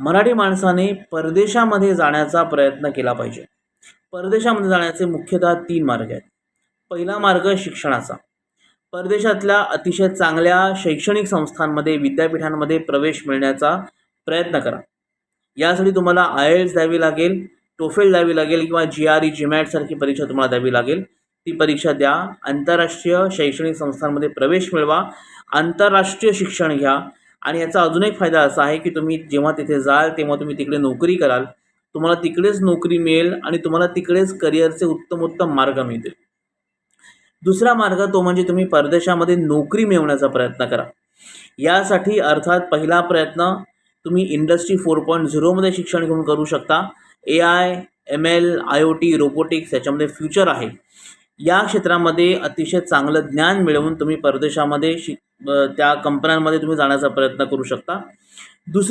मराठी माणसाने परदेशामध्ये जाण्याचा प्रयत्न केला पाहिजे. परदेशामध्ये जाण्याचे मुख्यतः 3 मार्ग आहेत. पहिला मार्ग शिक्षणाचा. परदेशातल्या अतिशय चांगल्या शैक्षणिक संस्थांमध्ये, विद्यापीठांमध्ये प्रवेश मिळण्याचा प्रयत्न करा. यासाठी तुम्हाला IELTS द्यावी लागेल, TOEFL द्यावी लागेल किंवा GRE, GMAT सारखी परीक्षा तुम्हाला द्यावी लागेल. ती परीक्षा द्या. आंतरराष्ट्रीय शैक्षणिक संस्थांमध्ये प्रवेश मिळवा. आंतरराष्ट्रीय शिक्षण घ्या. आणि याचा अजून एक फायदा असा आहे की तुम्ही जेव्हा तिथे जाल तेव्हा तुम्ही तिकडे नोकरी कराल. तुम्हाला तिकडेच नोकरी मिळेल आणि तुम्हाला तिकडेच करिअरचे उत्तमोत्तम मार्ग मिळतील. दुसरा मार्ग तो म्हणजे तुम्ही परदेशामध्ये नोकरी मिळवण्याचा प्रयत्न करा. यासाठी अर्थात पहिला प्रयत्न तुम्ही इंडस्ट्री 4.0 मध्ये शिक्षण घेऊन करू शकता. AI, ML, IoT, रोबोटिक्स याच्यामध्ये फ्युचर आहे. या क्षेत्रामध्ये अतिशय चांगलं ज्ञान मिळवून तुम्ही परदेशामध्ये त्या कंपन्यांमध्ये तुम्ही जाण्याचा प्रयत्न करू शकता. दुसरं